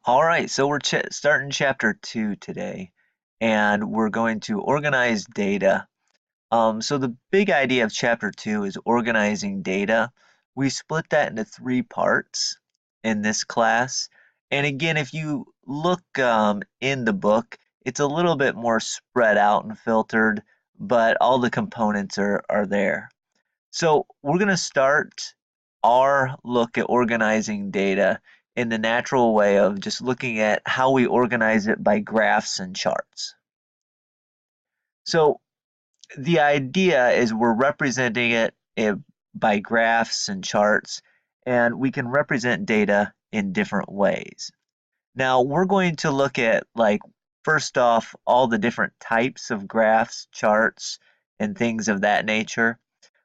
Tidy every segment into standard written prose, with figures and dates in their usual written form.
All right, so we're starting chapter 2 today, and we're going to organize data. So the big idea of chapter 2 is organizing data. We split that into 3 parts in this class. And again, if you look in the book, it's a little bit more spread out and filtered, but all the components are there. So we're going to start our look at organizing data in the natural way of just looking at how we organize it by graphs and charts. So the idea is we're representing it by graphs and charts, and we can represent data in different ways. Now we're going to look at, like, first off, all the different types of graphs, charts, and things of that nature.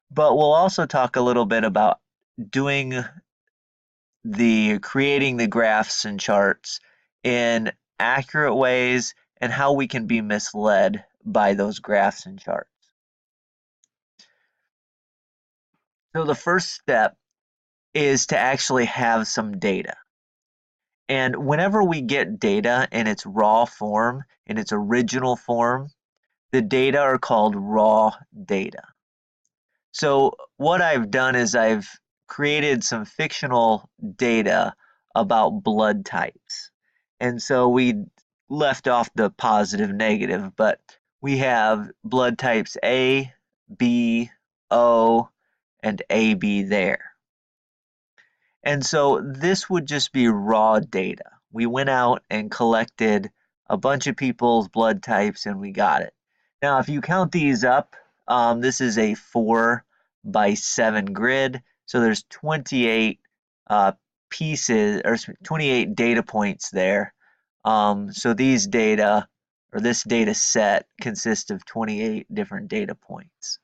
But we'll also talk a little bit about doing creating the graphs and charts in accurate ways and how we can be misled by those graphs and charts. So the first step is to actually have some data. And whenever we get data in its raw form, in its original form, the data are called raw data. So what I've done is I've created some fictional data about blood types. And so we left off the positive, negative, but we have blood types A, B, O, and AB there. And so this would just be raw data. We went out and collected a bunch of people's blood types and we got it. Now, if you count these up, this is a 4x7 grid. So there's 28 pieces, or 28 data points there. So these data, or this data set, consists of 28 different data points.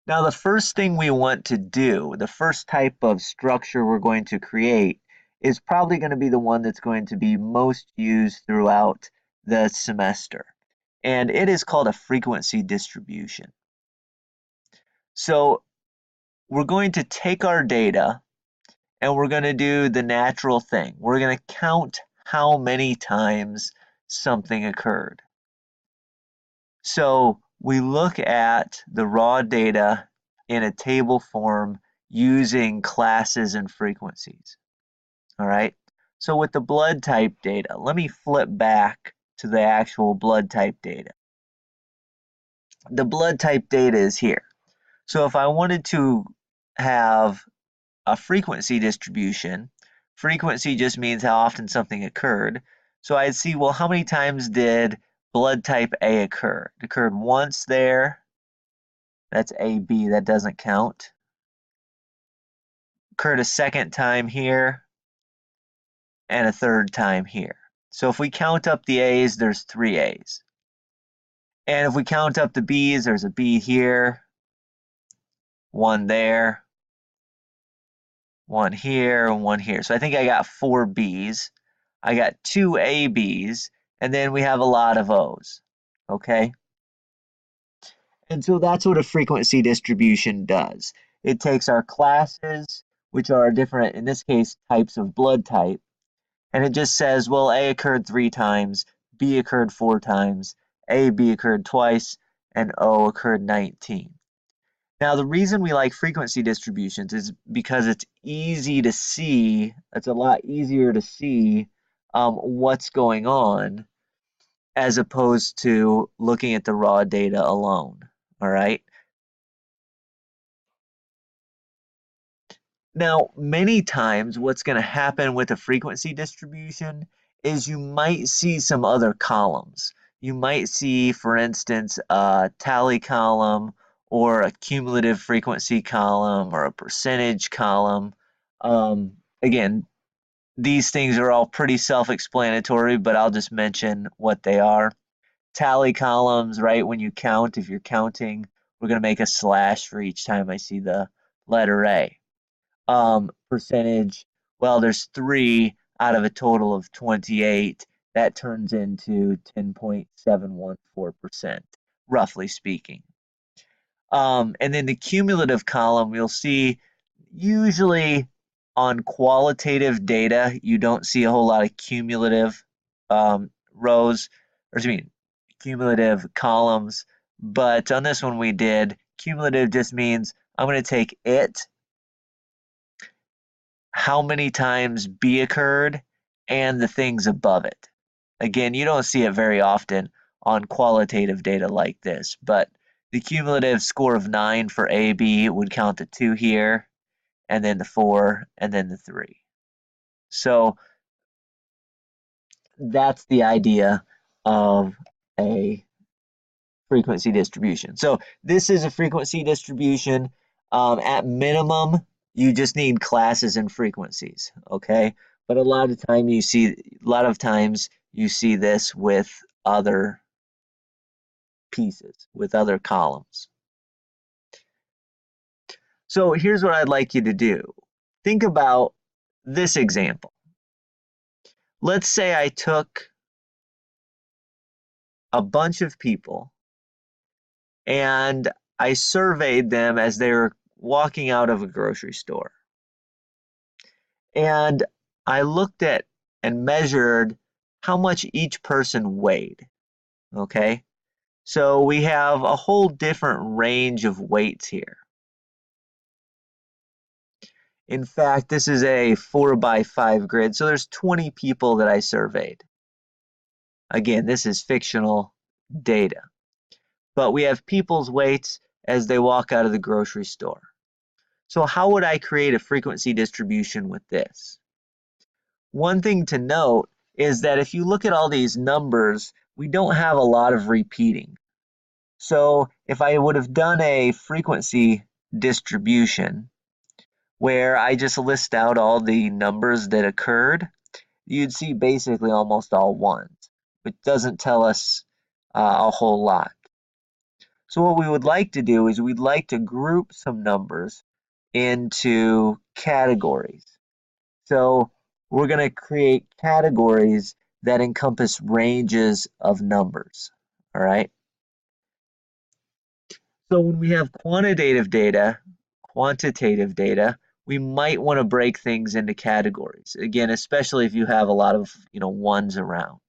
Now, the first thing we want to do, the first type of structure we're going to create, is probably going to be the one that's going to be most used throughout the semester. And it is called a frequency distribution. So we're going to take our data and we're going to do the natural thing. We're going to count how many times something occurred. So we look at the raw data in a table form using classes and frequencies. All right. So with the blood type data, let me flip back to the actual blood type data. The blood type data is here. So if I wanted to have a frequency distribution, frequency just means how often something occurred. So I'd see, well, how many times did blood type A occur? It occurred once there. That's AB, that doesn't count. Occurred a second time here, and a third time here. So if we count up the A's, there's 3 A's. And if we count up the B's, there's a B here, one there, one here, and one here. So I think I got 4 B's. I got 2 AB's, and then we have a lot of O's. Okay? And so that's what a frequency distribution does. It takes our classes, which are different, in this case, types of blood type, and it just says, well, A occurred 3 times, B occurred 4 times, AB occurred twice, and O occurred 19. Now, the reason we like frequency distributions is because it's easy to see, it's a lot easier to see what's going on as opposed to looking at the raw data alone, all right? Now, many times what's going to happen with a frequency distribution is you might see some other columns. You might see, for instance, a tally column or a cumulative frequency column or a percentage column. Again, these things are all pretty self-explanatory, but I'll just mention what they are. Tally columns, right? When you count, if you're counting, we're going to make a slash for each time I see the letter A. Percentage, well, there's 3 out of a total of 28. That turns into 10.714%, roughly speaking. And then the cumulative column, you'll see usually on qualitative data, you don't see a whole lot of cumulative rows, or excuse me, cumulative columns. But on this one we did. Cumulative just means I'm going to take it, how many times B occurred, and the things above it. Again, you don't see it very often on qualitative data like this, but the cumulative score of 9 for AB would count the 2 here, and then the 4, and then the 3. So that's the idea of a frequency distribution. So this is a frequency distribution. At minimum, you just need classes and frequencies, okay? But a lot of times you see this with other pieces, with other columns. So here's what I'd like you to do. Think about this example. Let's say I took a bunch of people and I surveyed them as they were walking out of a grocery store. And I looked at and measured how much each person weighed, okay? So we have a whole different range of weights here. In fact, this is a 4x5 grid, so there's 20 people that I surveyed. Again, this is fictional data. But we have people's weights as they walk out of the grocery store. So how would I create a frequency distribution with this? One thing to note is that if you look at all these numbers, we don't have a lot of repeating. So if I would have done a frequency distribution where I just list out all the numbers that occurred, you'd see basically almost all ones, which doesn't tell us a whole lot. So what we would like to do is we'd like to group some numbers into categories. So we're going to create categories that encompass ranges of numbers, all right? So when we have quantitative data, we might want to break things into categories. Again, especially if you have a lot of, ones around.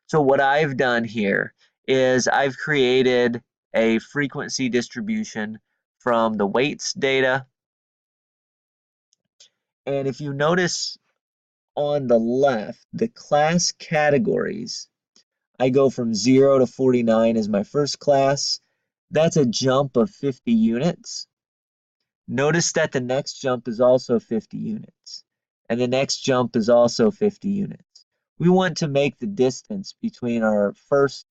So what I've done here is I've created a frequency distribution from the weights data. And if you notice on the left, the class categories, I go from 0 to 49 as my first class. That's a jump of 50 units. Notice that the next jump is also 50 units, and the next jump is also 50 units. We want to make the distance between our first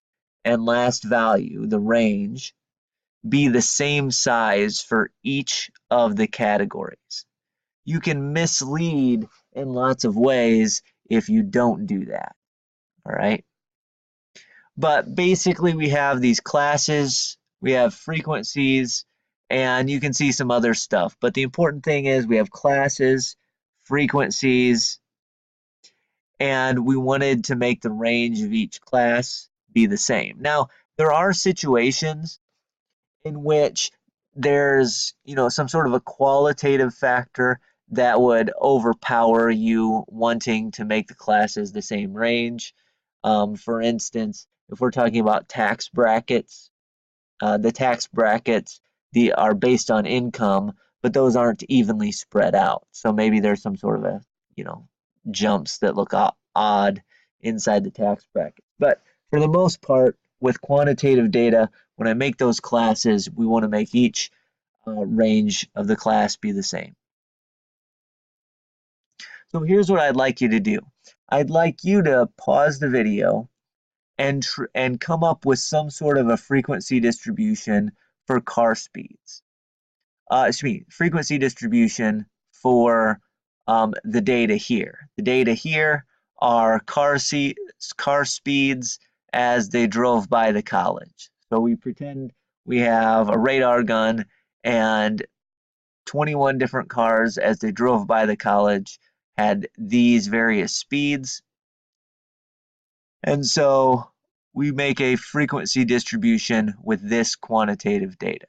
and last value, the range, be the same size for each of the categories. You can mislead in lots of ways if you don't do that, all right? But basically we have these classes, we have frequencies, and you can see some other stuff. But the important thing is we have classes, frequencies, and we wanted to make the range of each class be the same. Now, there are situations in which there's, some sort of a qualitative factor that would overpower you wanting to make the classes the same range. For instance, if we're talking about tax brackets, the tax brackets are based on income, but those aren't evenly spread out. So maybe there's some sort of a, jumps that look odd inside the tax bracket. But for the most part, with quantitative data, when I make those classes, we want to make each range of the class be the same. So here's what I'd like you to do. I'd like you to pause the video and come up with some sort of a frequency distribution for car speeds. Frequency distribution for the data here. The data here are car speeds as they drove by the college. So we pretend we have a radar gun and 21 different cars as they drove by the college had these various speeds. And so we make a frequency distribution with this quantitative data.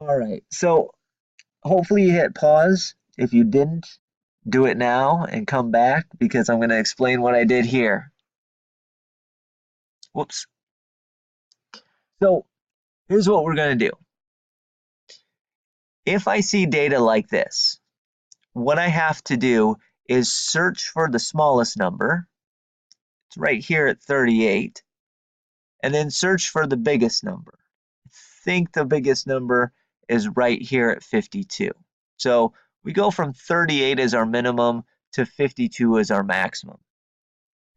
All right, so hopefully you hit pause. If you didn't, do it now and come back because I'm going to explain what I did here. Whoops. So here's what we're going to do. If I see data like this, what I have to do is search for the smallest number. It's right here at 38. And then search for the biggest number. I think the biggest number is right here at 52. So we go from 38 as our minimum to 52 as our maximum.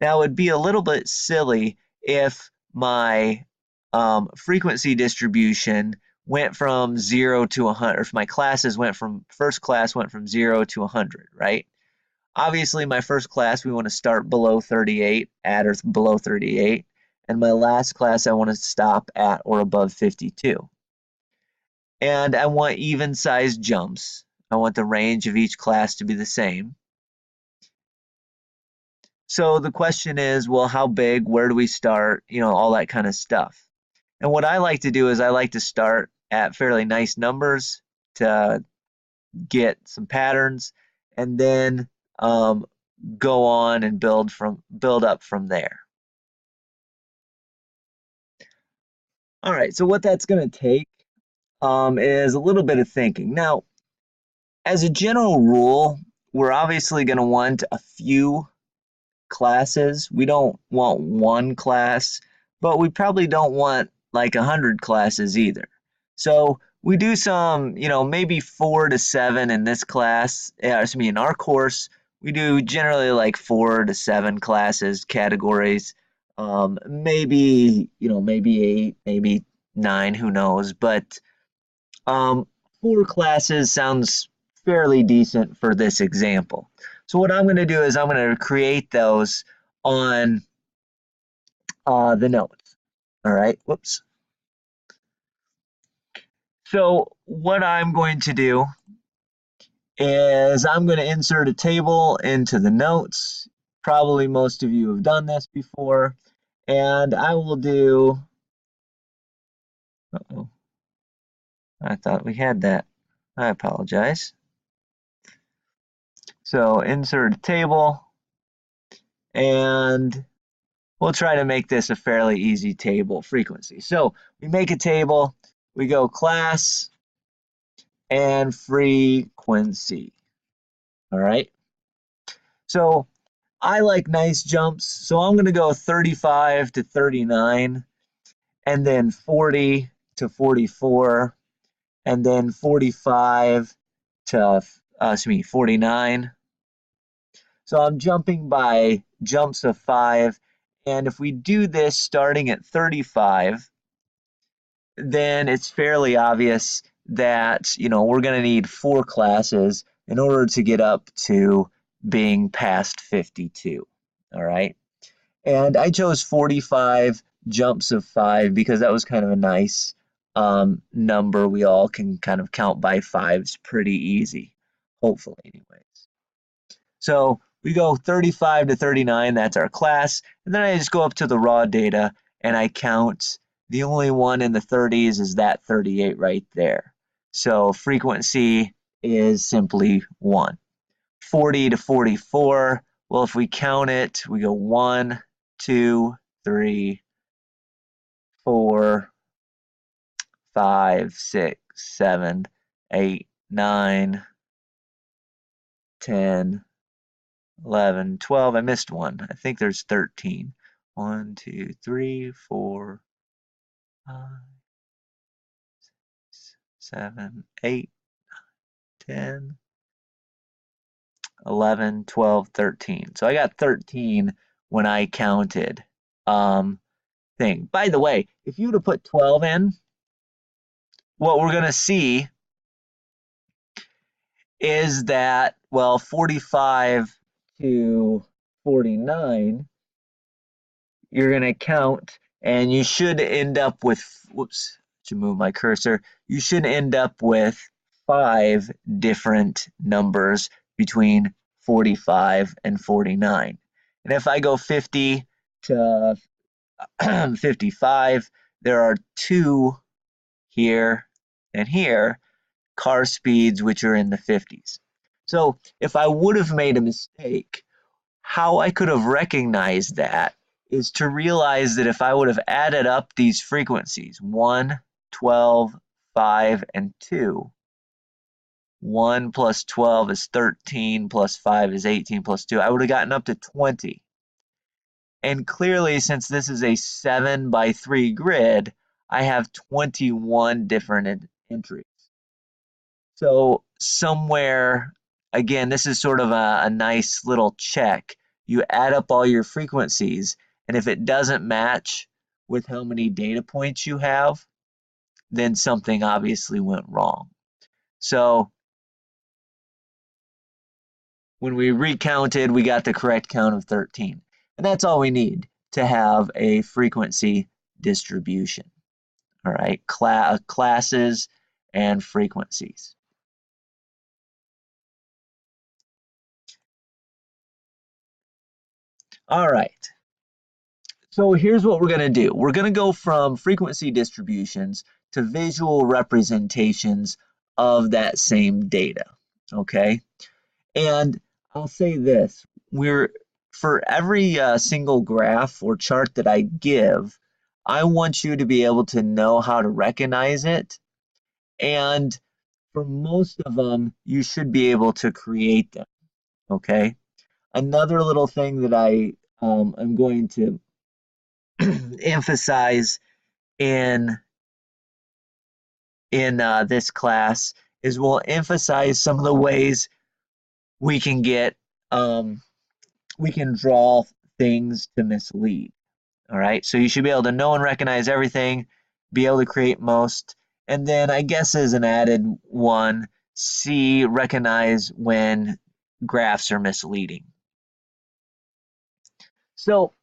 Now, it'd be a little bit silly if my frequency distribution went from 0 to 100, or if my classes went from, first class went from 0 to 100, right? Obviously, my first class, we want to start below 38, at or below 38, and my last class, I want to stop at or above 52. And I want even-sized jumps. I want the range of each class to be the same. So the question is, well, how big? Where do we start? You know, all that kind of stuff. And what I like to do is I like to start at fairly nice numbers to get some patterns, and then go on and build up from there. All right, so what that's going to take is a little bit of thinking. Now, as a general rule, we're obviously going to want a few classes. We don't want one class, but we probably don't want like 100 classes either. So we do some, you know, maybe 4 to 7 in this class. In our course, we do generally like 4 to 7 classes, categories. Maybe, you know, maybe 8, maybe 9, who knows. But 4 classes sounds fairly decent for this example. So what I'm going to do is I'm going to create those on the notes. All right, whoops. So what I'm going to do is I'm going to insert a table into the notes. Probably most of you have done this before. And I will do, uh-oh, I thought we had that. I apologize. So insert a table, and we'll try to make this a fairly easy table frequency. So we make a table, we go class and frequency. All right. So I like nice jumps, so I'm going to go 35 to 39, and then 40 to 44, and then 45 to 49. So I'm jumping by jumps of 5, and if we do this starting at 35, then it's fairly obvious that, you know, we're going to need 4 classes in order to get up to being past 52. All right. And I chose 45 jumps of 5 because that was kind of a nice number. We all can kind of count by 5s pretty easy, hopefully anyways. So we go 35 to 39, that's our class, and then I just go up to the raw data and I count. The only one in the 30s is that 38 right there. So frequency is simply 1. 40 to 44, well, if we count it, we go 1, 2, 3, 4, 5, 6, 7, 8, 9, 10, 11, 12. I missed one. I think there's 13. 1, 2, 3, 4, 5, 6, 7, 8, 10, 11, 12, 13. So I got 13 when I counted thing. By the way, if you were to put 12 in, what we're going to see is that, well, 45 to 49, you're going to count, and you should end up with, whoops, to move my cursor, you should end up with 5 different numbers between 45 and 49. And if I go 50 to 55, there are 2 here, and here, car speeds which are in the 50s. So if I would have made a mistake, how I could have recognized that is to realize that if I would have added up these frequencies, 1, 12, 5, and 2, 1 plus 12 is 13, plus 5 is 18, plus 2, I would have gotten up to 20. And clearly, since this is a 7 by 3 grid, I have 21 different entries. So somewhere, again, this is sort of a nice little check. You add up all your frequencies, and if it doesn't match with how many data points you have, then something obviously went wrong. So when we recounted, we got the correct count of 13. And that's all we need to have a frequency distribution. All right, classes and frequencies. All right. So here's what we're going to do. We're going to go from frequency distributions to visual representations of that same data, okay? And I'll say this, for every single graph or chart that I give, I want you to be able to know how to recognize it. And for most of them, you should be able to create them, okay? Another little thing that I'm going to emphasize in this class is we'll emphasize some of the ways we can we can draw things to mislead. All right, so you should be able to know and recognize everything, be able to create most, and then I guess as an added one, recognize when graphs are misleading. So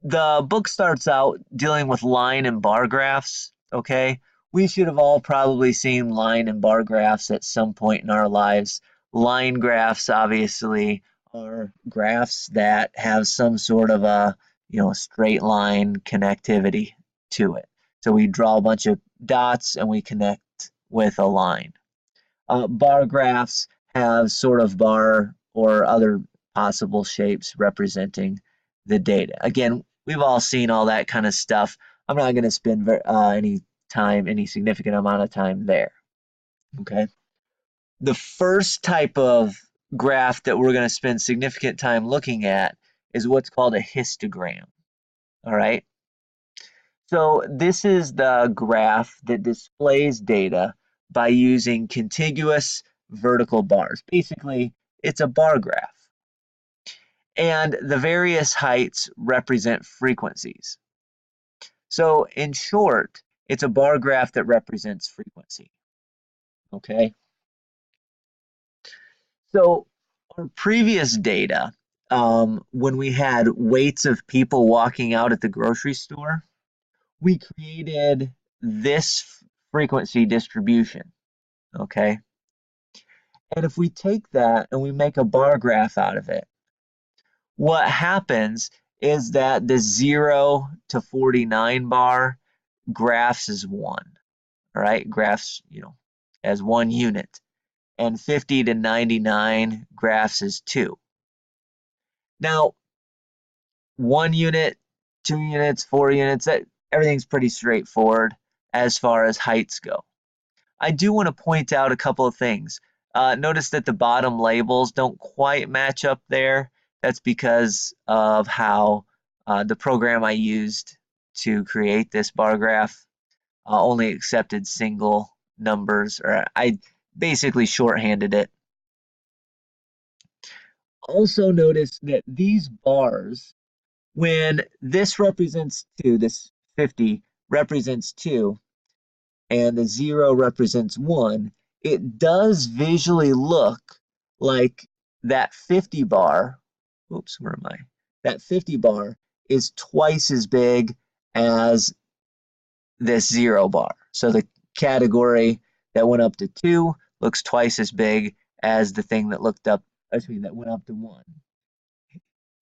the book starts out dealing with line and bar graphs, okay? We should have all probably seen line and bar graphs at some point in our lives. Line graphs, obviously, are graphs that have some sort of a, straight line connectivity to it. So we draw a bunch of dots and we connect with a line. Bar graphs have sort of bar or other possible shapes representing the data. Again, we've all seen all that kind of stuff. I'm not going to spend any significant amount of time there. Okay. The first type of graph that we're going to spend significant time looking at is what's called a histogram. All right. So this is the graph that displays data by using contiguous vertical bars. Basically, it's a bar graph. And the various heights represent frequencies. So in short, it's a bar graph that represents frequency. Okay. So our previous data, when we had weights of people walking out at the grocery store, we created this frequency distribution. Okay. And if we take that and we make a bar graph out of it, what happens is that the 0 to 49 bar graphs as 1. All right, graphs, as 1 unit. And 50 to 99 graphs as 2. Now, 1 unit, 2 units, 4 units, everything's pretty straightforward as far as heights go. I do want to point out a couple of things. Notice that the bottom labels don't quite match up there. That's because of how the program I used to create this bar graph only accepted single numbers, or I basically shorthanded it. Also notice that these bars, when this represents 2, this 50 represents 2, and the 0 represents 1, it does visually look like that 50 bar, oops, where am I? That 50 bar is twice as big as this 0 bar. So the category that went up to 2 looks twice as big as the thing that went up to 1.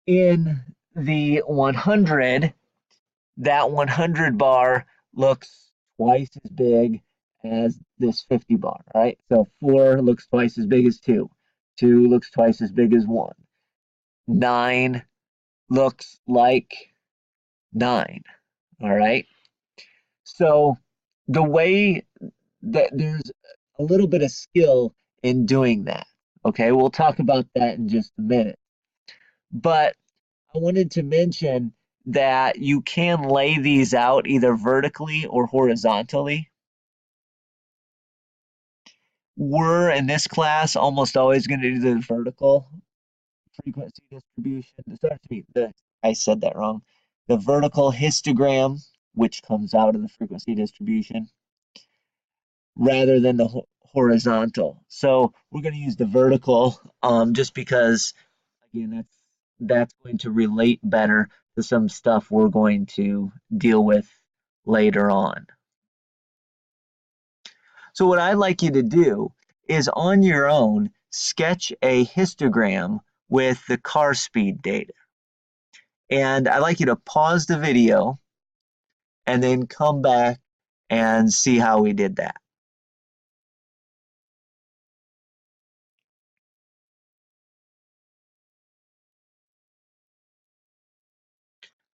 In the 100, that 100 bar looks twice as big as this 50 bar, right? So 4 looks twice as big as 2. 2 looks twice as big as 1. 9 looks like 9, all right? So the way that there's a little bit of skill in doing that, okay? We'll talk about that in just a minute. But I wanted to mention that you can lay these out either vertically or horizontally. We're in this class almost always going to do the vertical frequency distribution. Sorry, I said that wrong. The vertical histogram, which comes out of the frequency distribution, rather than the horizontal. So we're going to use the vertical just because, again, that's going to relate better to some stuff we're going to deal with later on. So what I'd like you to do is on your own, sketch a histogram with the car speed data. And I'd like you to pause the video and then come back and see how we did that.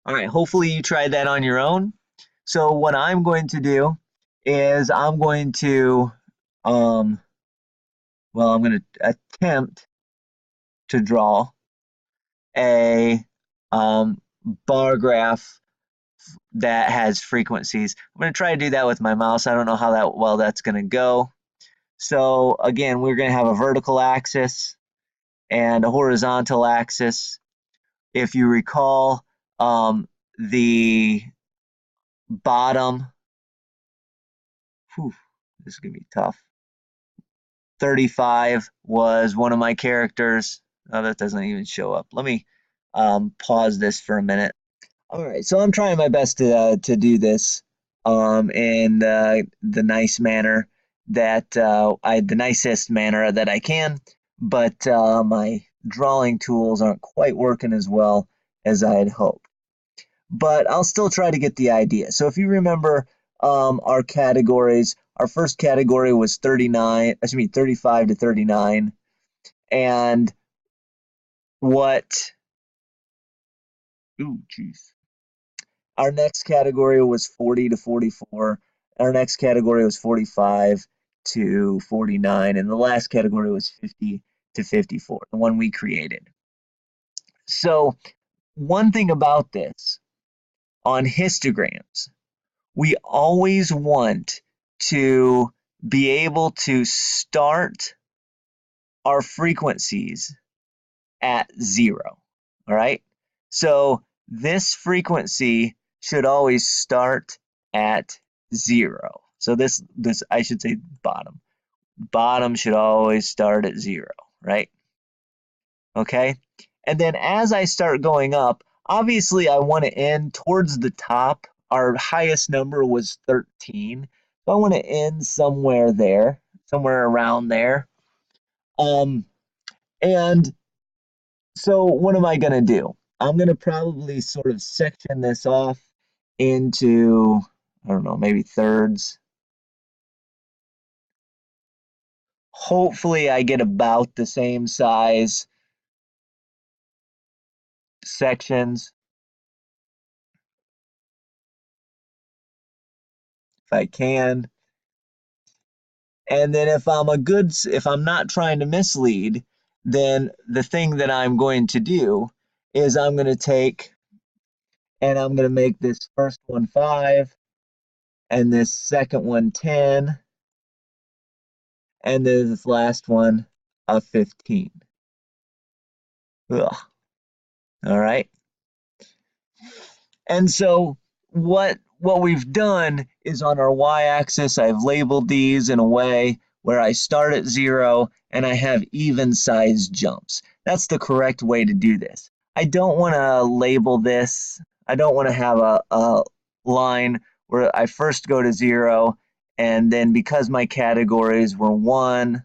All right, hopefully you tried that on your own. So what I'm going to do is I'm going to attempt to draw a bar graph that has frequencies. I'm going to try to do that with my mouse. I don't know how well that's going to go. So again, we're going to have a vertical axis and a horizontal axis. If you recall, the bottom, this is going to be tough. 35 was one of my characters. Oh, that doesn't even show up. Let me pause this for a minute. All right, so I'm trying my best to do this in the nice manner that the nicest manner that I can, but my drawing tools aren't quite working as well as I had hoped. But I'll still try to get the idea. So if you remember our categories, our first category was 35 to 39, and our next category was 40 to 44. Our next category was 45 to 49. And the last category was 50 to 54, the one we created. So one thing about this, on histograms, we always want to be able to start our frequencies at 0, all right? So this frequency should always start at 0. So this I should say bottom. Bottom should always start at 0, right? Okay? And then as I start going up, obviously I want to end towards the top. Our highest number was 13. So I want to end somewhere there, somewhere around there. And so what am I going to do? I'm going to probably sort of section this off into, I don't know, maybe thirds. Hopefully I get about the same size sections if I can. And then if I'm not trying to mislead, then the thing that I'm going to do is I'm going to take and I'm going to make this first one 5 and this second one 10 and then this last one a 15. Ugh. All right. And so what we've done is on our y-axis, I've labeled these in a way where I start at 0 and I have even size jumps. That's the correct way to do this. I don't want to label this. I don't want to have a line where I first go to 0 and then because my categories were 1,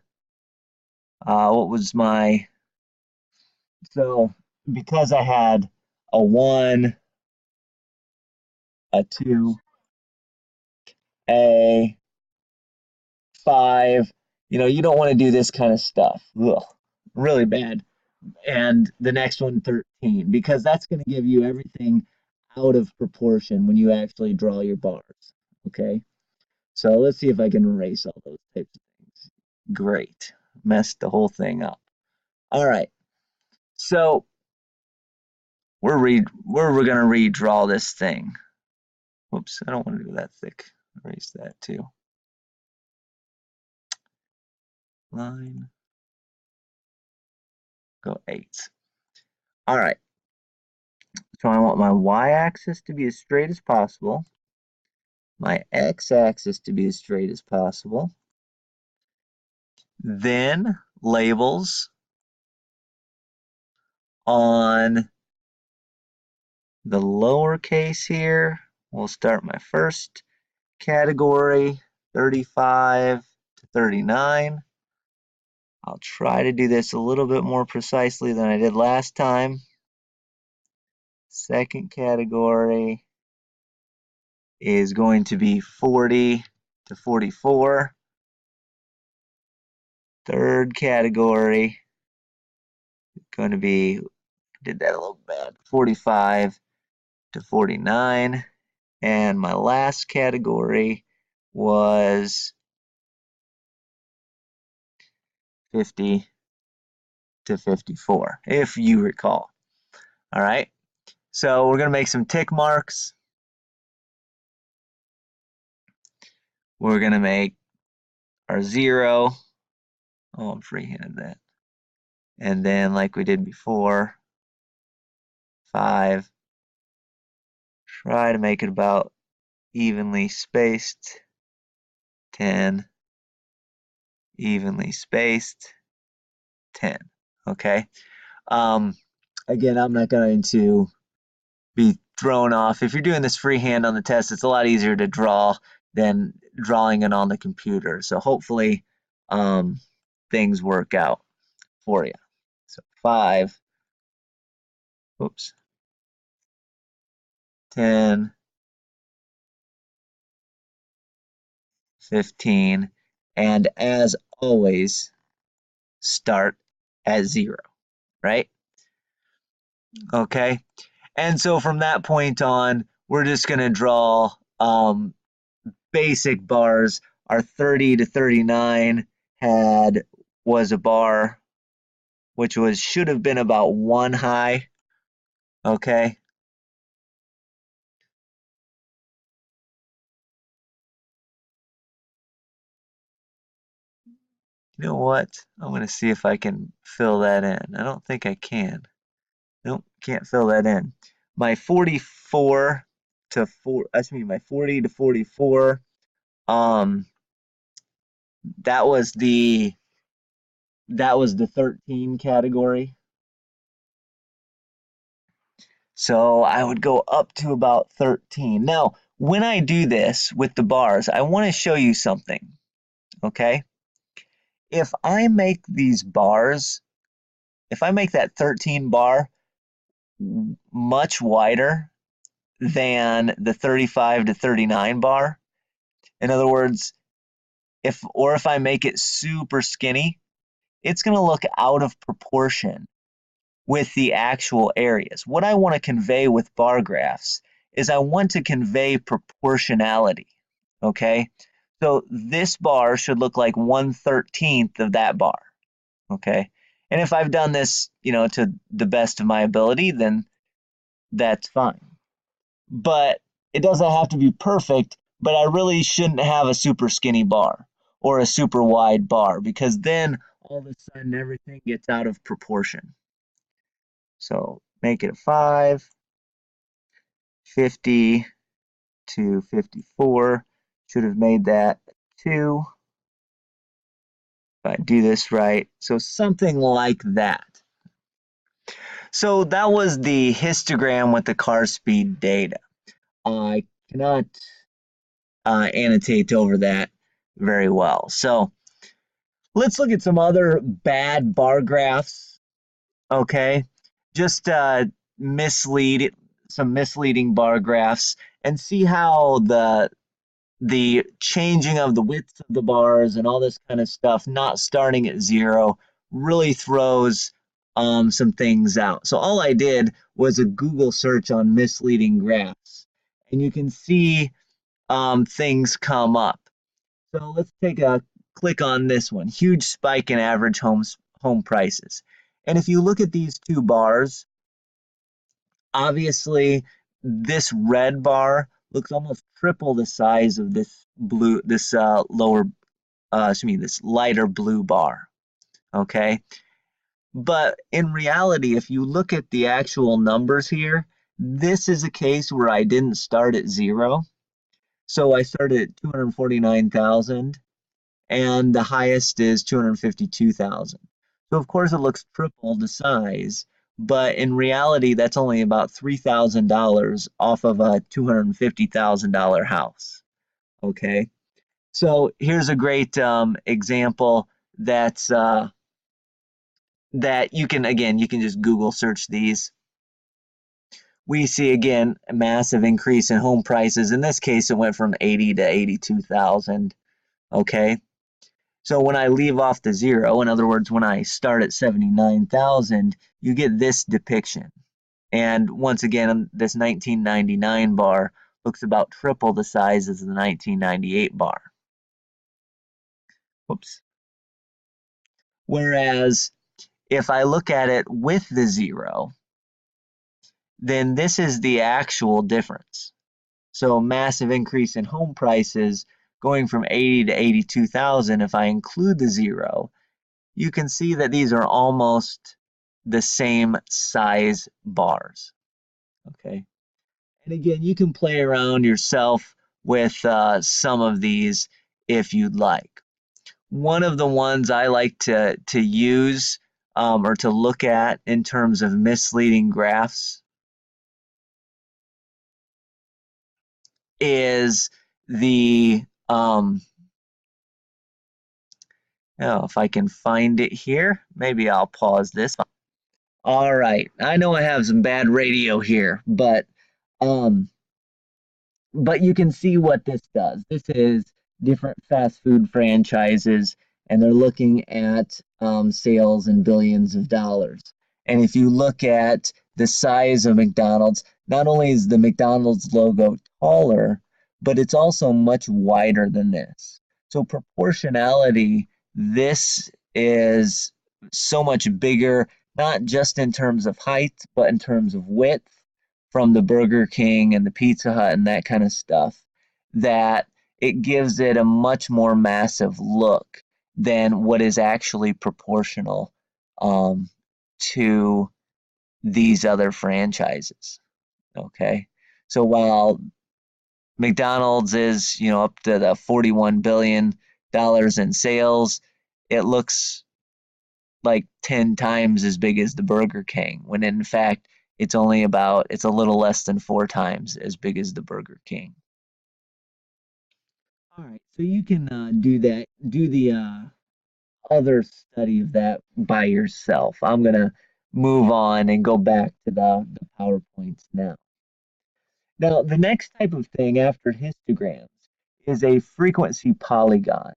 so because I had a 1, a 2, a 5. You know, you don't want to do this kind of stuff. Ugh, really bad. And the next one 13, because that's going to give you everything out of proportion when you actually draw your bars. Okay, so let's see if I can erase all those types of things. Great, messed the whole thing up. All right, so we're going to redraw this thing. Whoops, I don't want to do that thick. Erase that too. Line, go 8. All right, so I want my y-axis to be as straight as possible, my x-axis to be as straight as possible, then labels on the lowercase here. We'll start my first category, 35 to 39. I'll try to do this a little bit more precisely than I did last time. Second category is going to be 40 to 44. Third category is going to be, did that a little bad, 45 to 49. And my last category was 50 to 54, if you recall. All right, so we're going to make some tick marks. We're going to make our 0. Oh, I'm freehanded that. And then, like we did before, 5. Try to make it about evenly spaced. 10. Evenly spaced. 10. Okay. Again, I'm not going to be thrown off. If you're doing this freehand on the test, it's a lot easier to draw than drawing it on the computer. So hopefully things work out for you. So 5, oops, 10, 15, and as always, start at 0, right? Okay, and so from that point on, we're just going to draw basic bars. Our 30 to 39 was a bar which should have been about 1 high. Okay. You know what? I'm going to see if I can fill that in. I don't think I can. Nope, can't fill that in. My 44 to 4, my 40 to 44, that was the 13 category. So I would go up to about 13. Now, when I do this with the bars, I want to show you something, okay? If I make these bars, if I make that 13 bar much wider than the 35 to 39 bar, in other words, if I make it super skinny, it's going to look out of proportion with the actual areas. What I want to convey with bar graphs is I want to convey proportionality, okay? So this bar should look like 1/13 of that bar, okay? And if I've done this, to the best of my ability, then that's fine. But it doesn't have to be perfect, but I really shouldn't have a super skinny bar or a super wide bar, because then all of a sudden everything gets out of proportion. So make it a 5, 50 to 54. Should have made that 2. If I do this right. So something like that. So that was the histogram with the car speed data. I cannot annotate over that very well. So let's look at some other bad bar graphs. Okay, just some misleading bar graphs, and see how the the changing of the widths of the bars and all this kind of stuff, not starting at 0, really throws some things out. So all I did was a Google search on misleading graphs, and you can see things come up. So let's take a click on this one, huge spike in average home prices. And if you look at these two bars, obviously this red bar looks almost triple the size of this blue, this this lighter blue bar. Okay. But in reality, if you look at the actual numbers here, this is a case where I didn't start at 0. So I started at 249,000 and the highest is 252,000. So of course it looks triple the size, but in reality that's only about $3,000 off of a $250,000 house. Okay, so here's a great example that's that you can just Google search these. We see again a massive increase in home prices. In this case, it went from 80 to 82,000. Okay. So when I leave off the 0, in other words, when I start at 79,000, you get this depiction. And once again, this 1999 bar looks about triple the size as the 1998 bar. Whoops. Whereas if I look at it with the 0, then this is the actual difference. So massive increase in home prices going from 80 to 82,000. If I include the 0, you can see that these are almost the same size bars. Okay. And again, you can play around yourself with some of these if you'd like. One of the ones I like to use or to look at in terms of misleading graphs is the if I can find it here, maybe I'll pause this. All right, I know I have some bad radio here, but you can see what this does. This is different fast food franchises, and they're looking at sales in billions of dollars. And if you look at the size of McDonald's, not only is the McDonald's logo taller, but it's also much wider than this. So proportionality, this is so much bigger, not just in terms of height, but in terms of width from the Burger King and the Pizza Hut and that kind of stuff, that it gives it a much more massive look than what is actually proportional to these other franchises. Okay, so while McDonald's is up to the $41 billion in sales, it looks like 10 times as big as the Burger King, when in fact it's a little less than 4 times as big as the Burger King. All right, so you can do the other study of that by yourself. I'm gonna move on and go back to the PowerPoints now. Now, the next type of thing after histograms is a frequency polygon.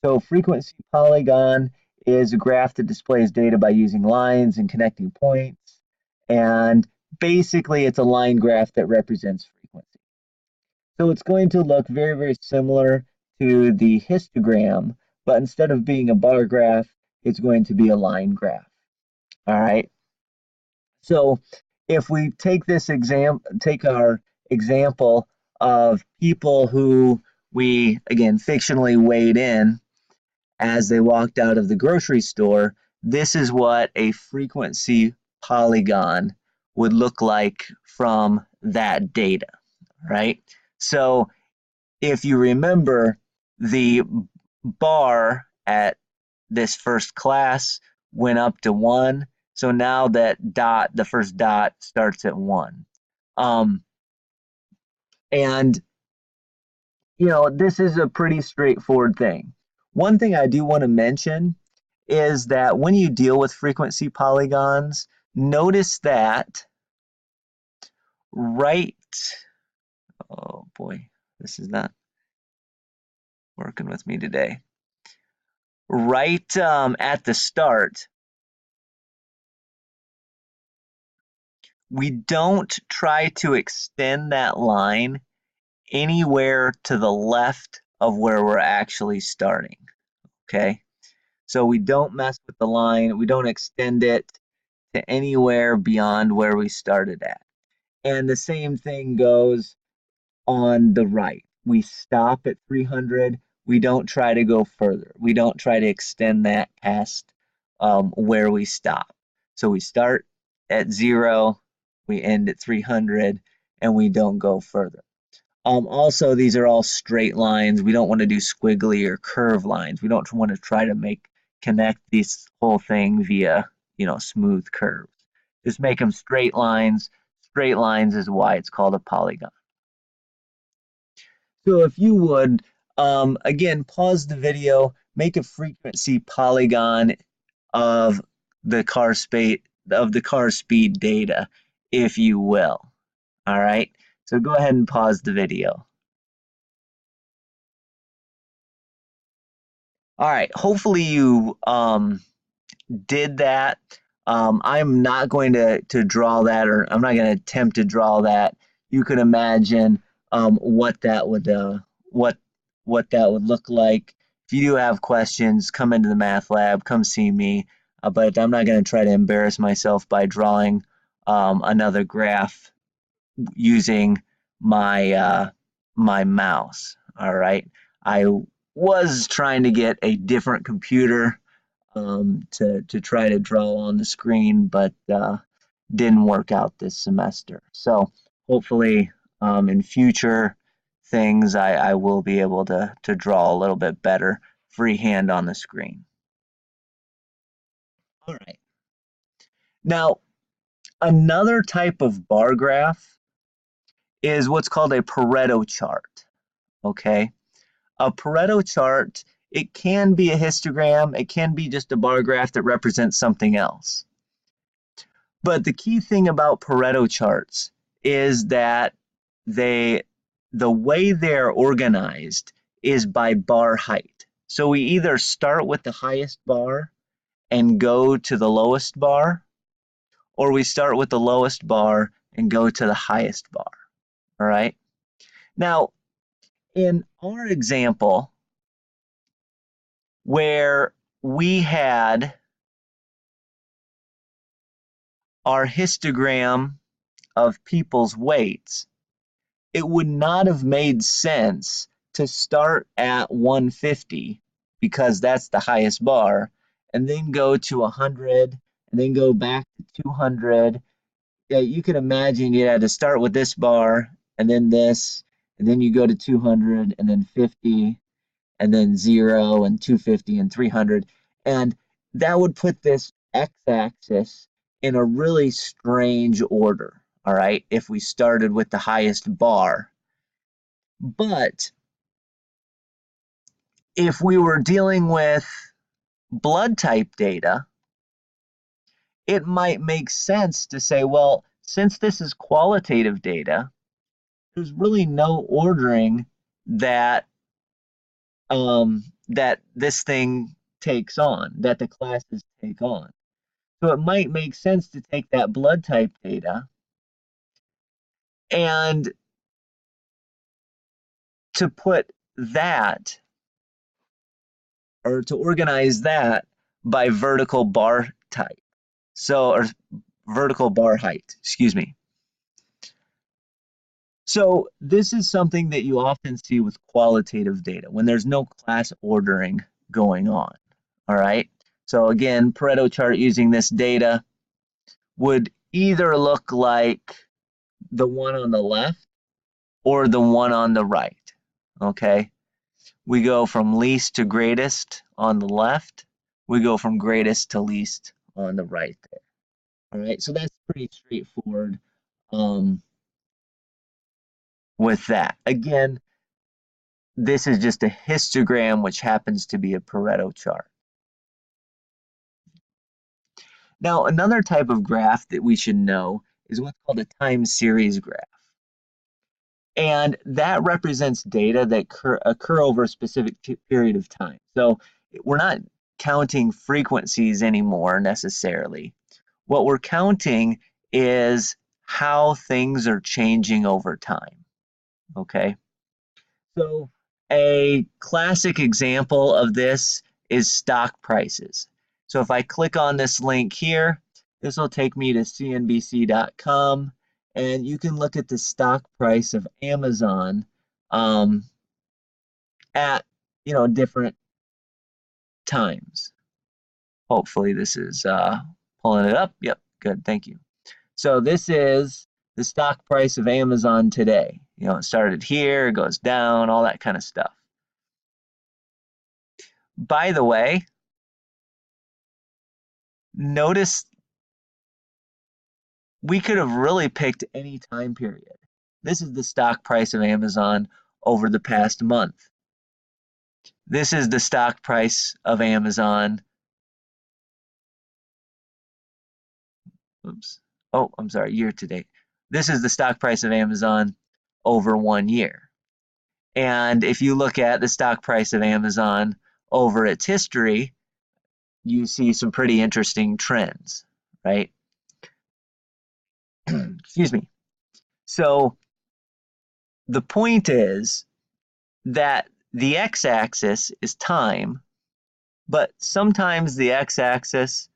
So frequency polygon is a graph that displays data by using lines and connecting points. And basically, it's a line graph that represents frequency. So it's going to look very, very similar to the histogram, but instead of being a bar graph, it's going to be a line graph. All right. So if we take our example of people who we, again, fictionally weighed in as they walked out of the grocery store, this is what a frequency polygon would look like from that data, right? So if you remember, the bar at this first class went up to 1. So now that the first dot starts at 1. And this is a pretty straightforward thing. One thing I do want to mention is that when you deal with frequency polygons, notice that oh boy, this is not, working with me today. Right at the start, we don't try to extend that line anywhere to the left of where we're actually starting, okay? So we don't mess with the line, we don't extend it to anywhere beyond where we started at. And the same thing goes on the right. We stop at 300, we don't try to go further. We don't try to extend that past where we stop. So we start at 0, we end at 300, and we don't go further. Also, these are all straight lines. We don't want to do squiggly or curve lines. We don't want to try to connect this whole thing via, smooth curves. Just make them straight lines. Straight lines is why it's called a polygon. So if you would, again, pause the video, make a frequency polygon of the car speed data, if you will. All right. So go ahead and pause the video. All right. Hopefully you did that. I'm not going to draw that, or I'm not going to attempt to draw that. You can imagine what that would look like. If you do have questions, come into the math lab, come see me. But I'm not going to try to embarrass myself by drawing another graph using my my mouse. All right. I was trying to get a different computer to try to draw on the screen, but didn't work out this semester. So hopefully in future things I will be able to draw a little bit better freehand on the screen. All right. Now, another type of bar graph is what's called a Pareto chart. Okay. A Pareto chart, it can be a histogram, it can be just a bar graph that represents something else. But the key thing about Pareto charts is that the way they're organized is by bar height. So we either start with the highest bar and go to the lowest bar, or we start with the lowest bar and go to the highest bar. All right. Now, in our example, where we had our histogram of people's weights, it would not have made sense to start at 150 because that's the highest bar, and then go to 100, and then go back to 200. Yeah, you can imagine you had to start with this bar, and then this, and then you go to 200, and then 50, and then 0, and 250, and 300. And that would put this x-axis in a really strange order, all right, if we started with the highest bar. But if we were dealing with blood type data, it might make sense to say, well, since this is qualitative data, there's really no ordering that that this thing takes on, that the classes take on. So it might make sense to take that blood type data and to put that, or to organize that by vertical bar type. So, or vertical bar height, excuse me. So this is something that you often see with qualitative data when there's no class ordering going on. All right. So again, Pareto chart using this data would either look like the one on the left or the one on the right. Okay. We go from least to greatest on the left. We go from greatest to least on the right there. All right. So that's pretty straightforward with that. Again, this is just a histogram, which happens to be a Pareto chart. Now, another type of graph that we should know is what's called a time series graph. And that represents data that occur over a specific period of time. So we're not counting frequencies anymore necessarily. What we're counting is how things are changing over time, okay? So a classic example of this is stock prices. So if I click on this link here, this will take me to cnbc.com, and you can look at the stock price of Amazon at different times. Hopefully this is pulling it up. Yep, good, thank you. So this is the stock price of Amazon today. It started here, it goes down, all that kind of stuff. By the way, notice we could have really picked any time period. This is the stock price of Amazon over the past month. This is the stock price of Amazon. Oops. Oh, I'm sorry, year to date. This is the stock price of Amazon over 1 year. And if you look at the stock price of Amazon over its history, you see some pretty interesting trends, right? Excuse me. So the point is that the x-axis is time, but sometimes the x-axis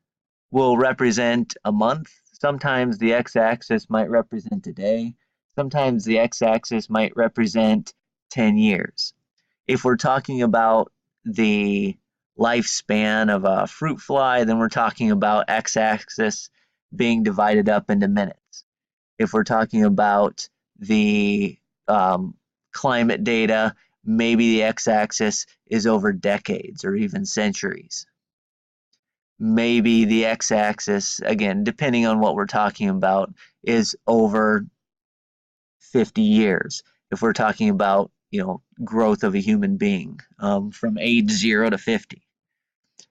will represent a month, sometimes the x-axis might represent a day, sometimes the x-axis might represent 10 years. If we're talking about the lifespan of a fruit fly, then we're talking about x-axis being divided up into minutes. If we're talking about the climate data, maybe the x-axis is over decades or even centuries. Maybe the x-axis, again, depending on what we're talking about, is over 50 years. If we're talking about, growth of a human being from age 0 to 50.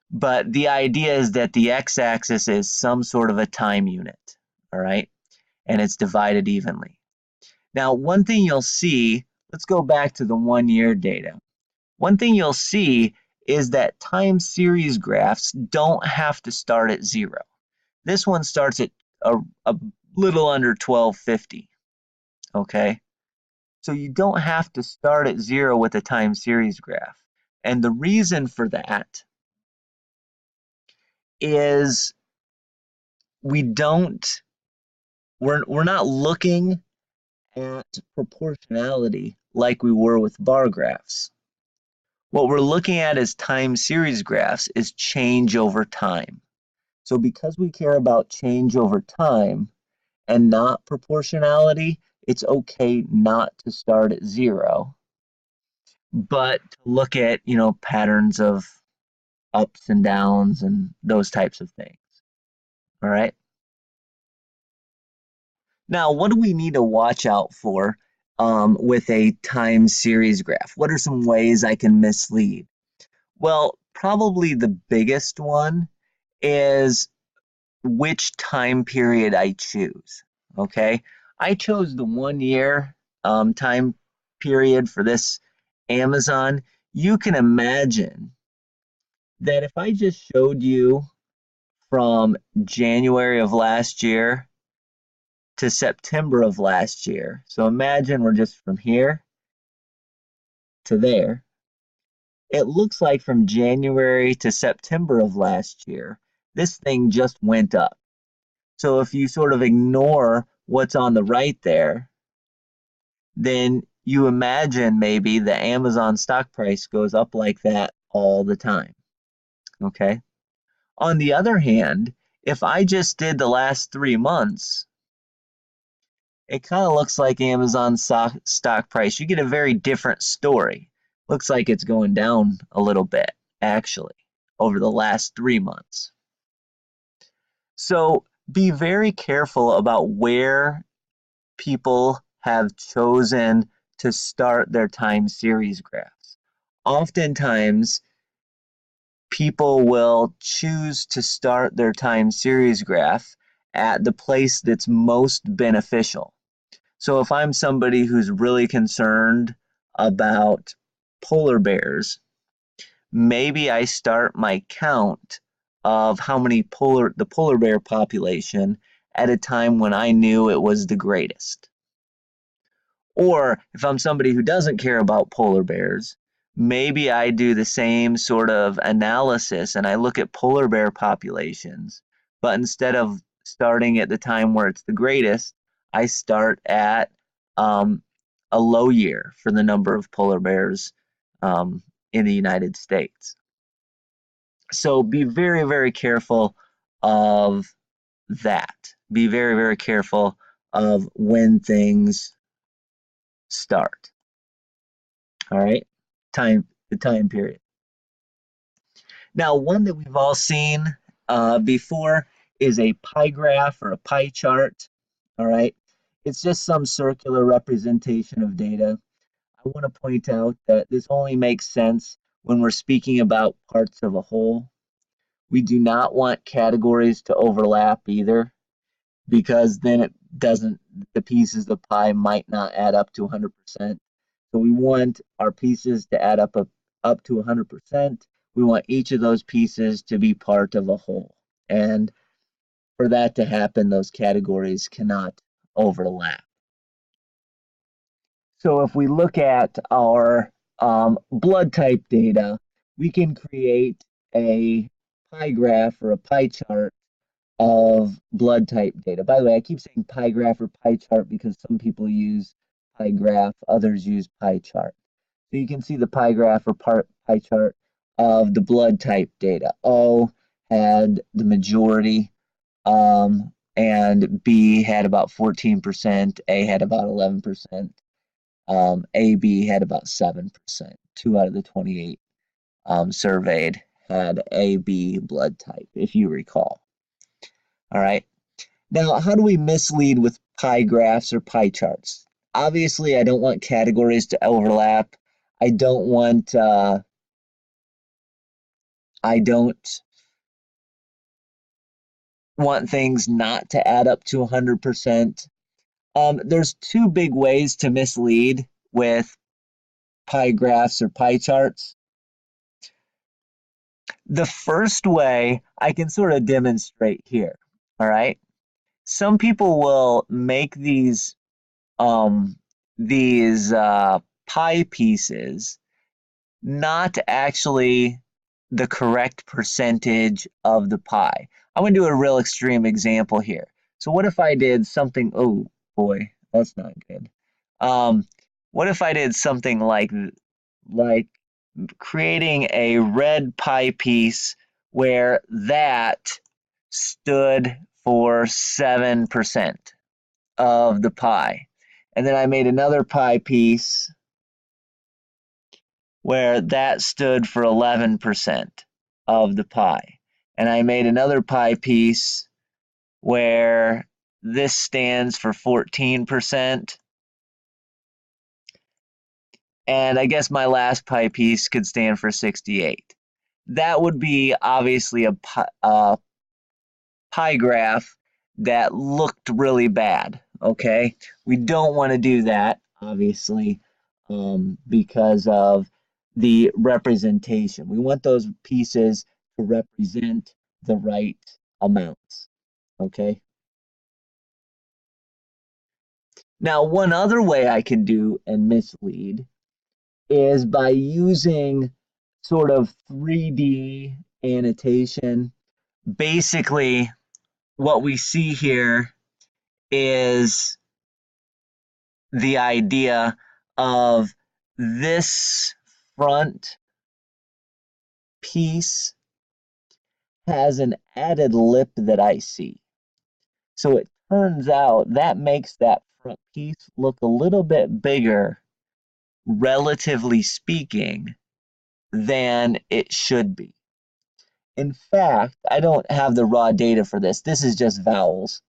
But the idea is that the x-axis is some sort of a time unit, all right? And it's divided evenly. Now, one thing you'll see, let's go back to the 1 year data. One thing you'll see is that time series graphs don't have to start at 0. This one starts at a little under 1250, okay? So you don't have to start at 0 with a time series graph. And the reason for that is we're not looking at proportionality like we were with bar graphs. What we're looking at as time series graphs is change over time. So because we care about change over time and not proportionality, it's okay not to start at 0, but to look at, patterns of ups and downs and those types of things. All right. Now, what do we need to watch out for with a time series graph? What are some ways I can mislead? Well, probably the biggest one is which time period I choose, okay? I chose the 1 year time period for this Amazon. You can imagine that if I just showed you from January of last year to September of last year, so imagine we're just from here to there, it looks like from January to September of last year, this thing just went up. So if you sort of ignore what's on the right there, then you imagine maybe the Amazon stock price goes up like that all the time, okay? On the other hand, if I just did the last 3 months, it kind of looks like Amazon stock price. You get a very different story. Looks like it's going down a little bit, actually, over the last 3 months. So be very careful about where people have chosen to start their time series graphs. Oftentimes, people will choose to start their time series graph at the place that's most beneficial. So if I'm somebody who's really concerned about polar bears, maybe I start my count of how many the polar bear population at a time when I knew it was the greatest. Or if I'm somebody who doesn't care about polar bears, maybe I do the same sort of analysis and I look at polar bear populations, but instead of starting at the time where it's the greatest, I start at a low year for the number of polar bears in the United States. So be very, very careful of that. Be very, very careful of when things start. All right, the time period. Now, one that we've all seen before is a pie graph or a pie chart. All right, it's just some circular representation of data. I want to point out that this only makes sense when we're speaking about parts of a whole. We do not want categories to overlap either, because then it doesn't, the pieces of the pie might not add up to 100%. So we want our pieces to add up to 100%. We want each of those pieces to be part of a whole. And for that to happen, those categories cannot overlap. So if we look at our blood type data, we can create a pie graph or a pie chart of blood type data. By the way, I keep saying pie graph or pie chart because some people use pie graph, others use pie chart. So you can see the pie graph or pie chart of the blood type data. O had the majority, and B had about 14%, A had about 11%, AB had about 7%. 2 out of the 28 surveyed had AB blood type, if you recall. All right. Now, how do we mislead with pie graphs or pie charts? Obviously, I don't want categories to overlap. I don't want things not to add up to 100%. There's two big ways to mislead with pie graphs or pie charts. The first way I can sort of demonstrate here. All right. Some people will make these pie pieces not actually the correct percentage of the pie. I'm going to do a real extreme example here. So what if I did something, oh boy, that's not good. What if I did something like creating a red pie piece where that stood for 7% of the pie. And then I made another pie piece where that stood for 11% of the pie. And I made another pie piece where this stands for 14%. And I guess my last pie piece could stand for 68. That would be obviously a pie graph that looked really bad, okay? We don't want to do that, obviously, because of the representation. We want those pieces to represent the right amounts, okay? Now, one other way I can do and mislead is by using sort of 3D annotation. Basically, what we see here is the idea of this front piece has an added lip that I see. So it turns out that makes that front piece look a little bit bigger, relatively speaking, than it should be. In fact, I don't have the raw data for this. This is just vowels.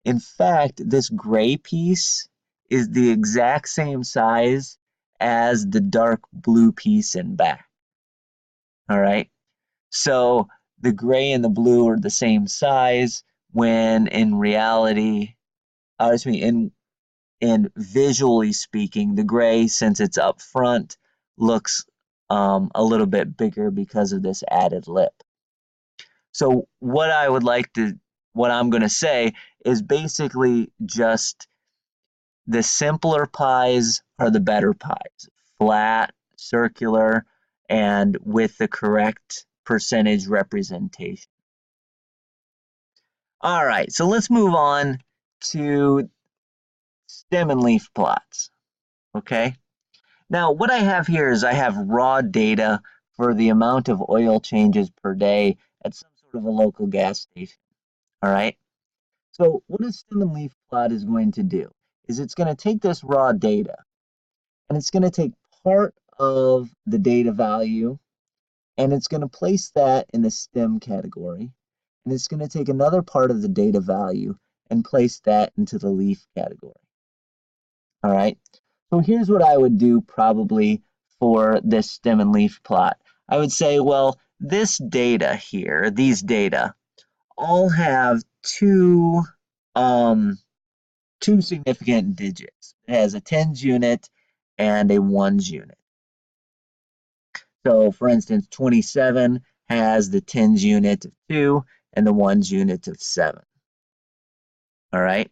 In fact, this gray piece is the exact same size as the dark blue piece in back. All right. So the gray and the blue are the same size when in reality, and visually speaking, the gray, since it's up front, looks a little bit bigger because of this added lip. So what I'm going to say is basically just the simpler pies are the better pies. Flat, circular, and with the correct percentage representation. All right, so let's move on to stem and leaf plots, okay? Now, what I have here is I have raw data for the amount of oil changes per day at some sort of a local gas station, all right? So what a stem and leaf plot is going to do is it's going to take this raw data and it's going to take part of the data value and it's going to place that in the stem category, and it's going to take another part of the data value and place that into the leaf category. All right, so here's what I would do probably for this stem and leaf plot. I would say, well, this data here, these data, all have two significant digits. It has a tens unit and a ones unit. So for instance, 27 has the tens unit of 2 and the ones unit of 7. All right.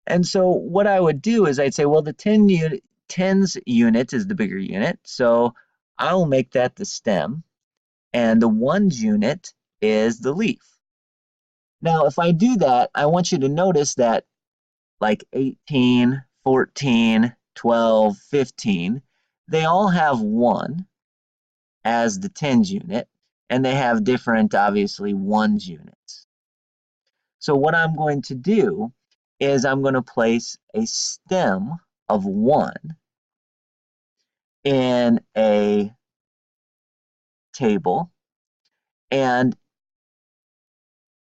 And so what I would do is I'd say, well, the tens unit is the bigger unit. So I'll make that the stem. And the ones unit is the leaf. Now, if I do that, I want you to notice that like 18, 14, 12, 15, they all have 1 as the tens unit, and they have different, obviously, ones units. So what I'm going to do is I'm going to place a stem of 1 in a table, and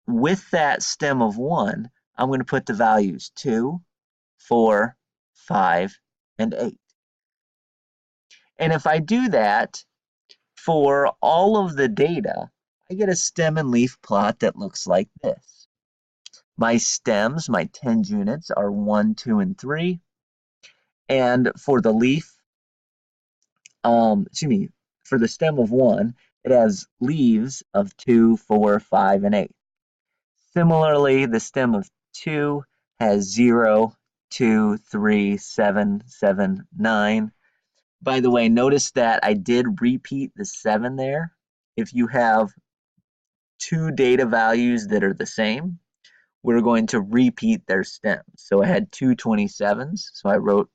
with that stem of 1, I'm going to put the values 2, 4, 5, and 8. And if I do that for all of the data, I get a stem and leaf plot that looks like this. My stems, my tens units, are 1, 2, and 3. And for the leaf, for the stem of 1, it has leaves of 2, 4, 5, and 8. Similarly, the stem of 2 has 0, 2, 3, 7, 7, 9. By the way, notice that I did repeat the 7 there. If you have two data values that are the same, we're going to repeat their stems. So I had two 27s, so I wrote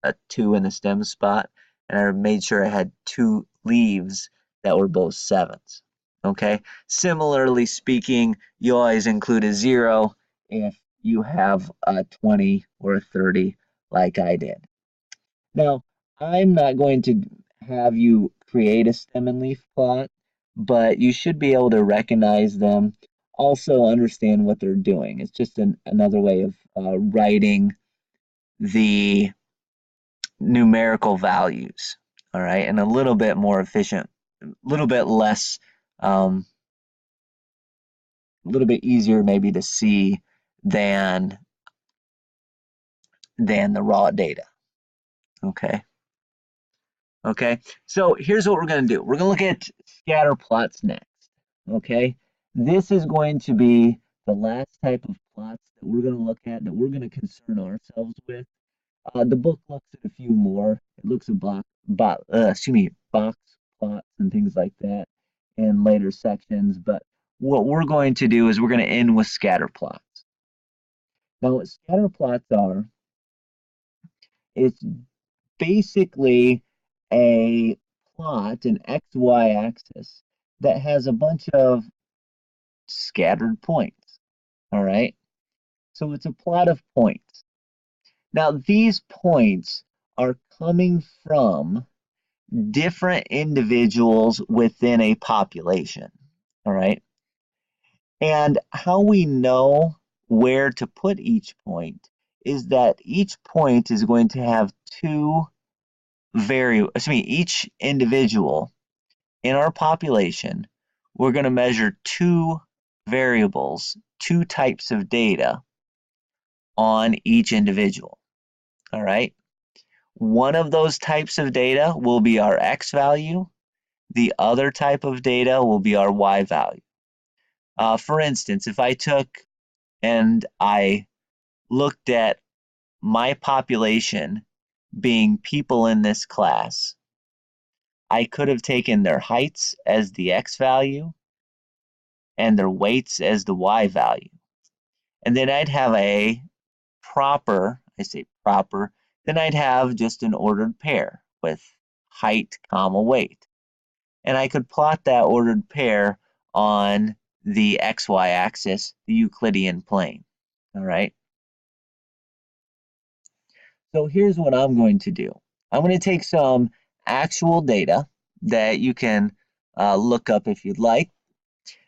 a 2 in the stem spot, and I made sure I had 2 leaves that were both 7s. Okay. Similarly speaking, you always include a 0 if you have a 20 or a 30 like I did. Now, I'm not going to have you create a stem and leaf plot, but you should be able to recognize them, also understand what they're doing. It's just another way of writing the numerical values, all right, and a little bit more efficient, a little bit less, a little bit easier maybe to see than the raw data, okay? Okay, so here's what we're going to do. We're going to look at scatter plots next, okay? This is going to be the last type of plots that we're going to look at, that we're going to concern ourselves with. The book looks at a few more. It looks at box plots and things like that in later sections, but what we're going to do is we're going to end with scatter plots. Now, what scatter plots are, it's basically a plot, an XY axis, that has a bunch of scattered points, all right? So it's a plot of points. Now, these points are coming from different individuals within a population, all right? And how we know where to put each point is that each point is going to have each individual in our population, we're going to measure two variables, two types of data. on each individual. All right. One of those types of data will be our X value. The other type of data will be our Y value. For instance, if I took and I looked at my population being people in this class, I could have taken their heights as the X value and their weights as the Y value. And then I'd have a proper, I say proper, then I'd have just an ordered pair with height, comma, weight. And I could plot that ordered pair on the XY axis, the Euclidean plane. All right. So here's what I'm going to do. I'm going to take some actual data that you can look up if you'd like,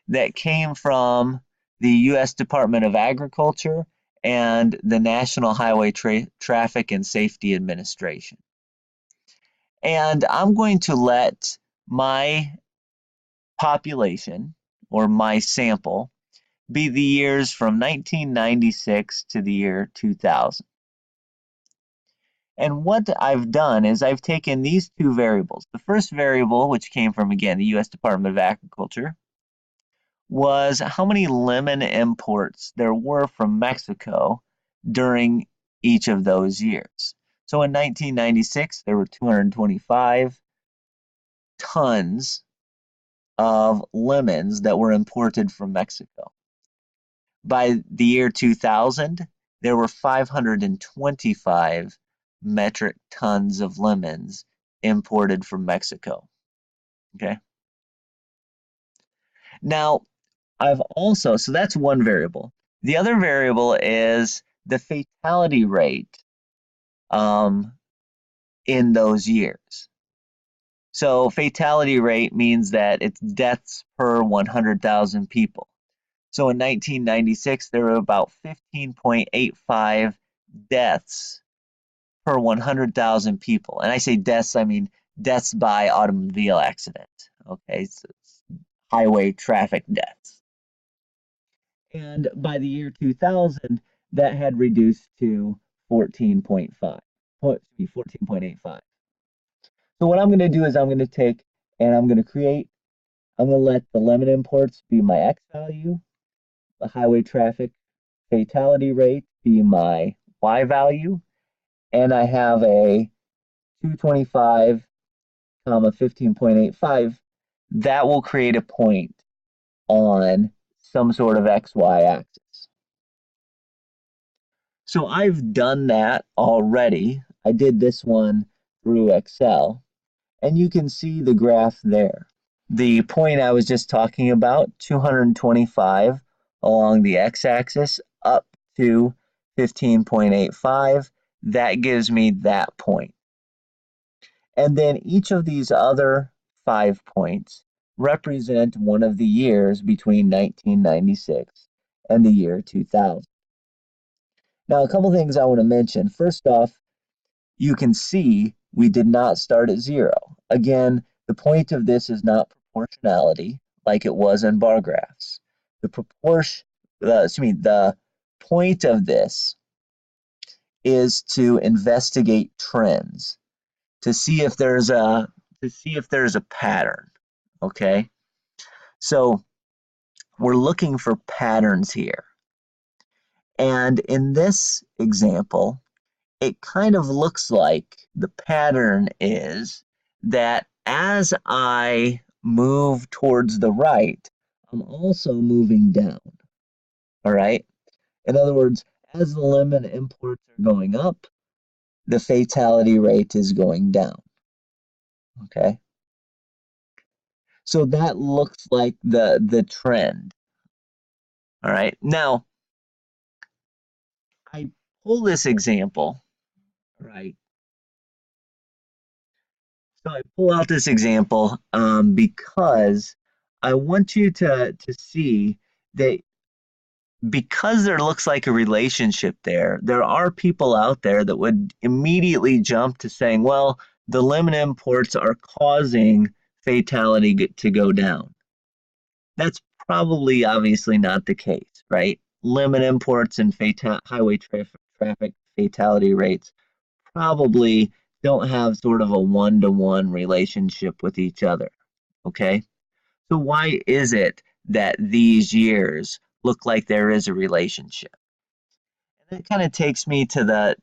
that came from the U.S. Department of Agriculture and the National Highway Traffic and Safety Administration. And I'm going to let my population, or my sample, be the years from 1996 to the year 2000. And what I've done is I've taken these two variables. The first variable, which came from, again, the U.S. Department of Agriculture, was how many lemon imports there were from Mexico during each of those years. So in 1996, there were 225 tons of lemons that were imported from Mexico. By the year 2000, there were 525 metric tons of lemons imported from Mexico. Okay. Now, I've also, so that's one variable. The other variable is the fatality rate in those years. So fatality rate means that it's deaths per 100,000 people. So in 1996, there were about 15.85 deaths per 100,000 people. And I say deaths, I mean deaths by automobile accident. Okay, so it's highway traffic deaths. And by the year 2000, that had reduced to 14.5, 14.85. So what I'm going to do is I'm going to take and I'm going to let the lemon imports be my X value, the highway traffic fatality rate be my Y value, and I have a 225, 15.85. That will create a point on some sort of XY axis. So I've done that already. I did this one through Excel, and you can see the graph there. The point I was just talking about, 225 along the x-axis up to 15.85, that gives me that point. And then each of these other 5 points represent one of the years between 1996 and the year 2000. Now, a couple things I want to mention. First off, you can see we did not start at 0. Again, the point of this is not proportionality like it was in bar graphs. The point of this is to investigate trends, to see if there's a pattern. Okay, so we're looking for patterns here, and in this example, it kind of looks like the pattern is that as I move towards the right, I'm also moving down. All right. In other words, as the lemon imports are going up, the fatality rate is going down. Okay. So that looks like the trend. All right. Now, I pull this example, right? So I pull out this example because I want you to see that because there looks like a relationship there, there are people out there that would immediately jump to saying, well, the lemon imports are causing fatality to go down. That's probably obviously not the case, right? limit imports and highway traffic fatality rates probably don't have sort of a one-to-one relationship with each other, okay? So why is it that these years look like there is a relationship? And that kind of takes me to the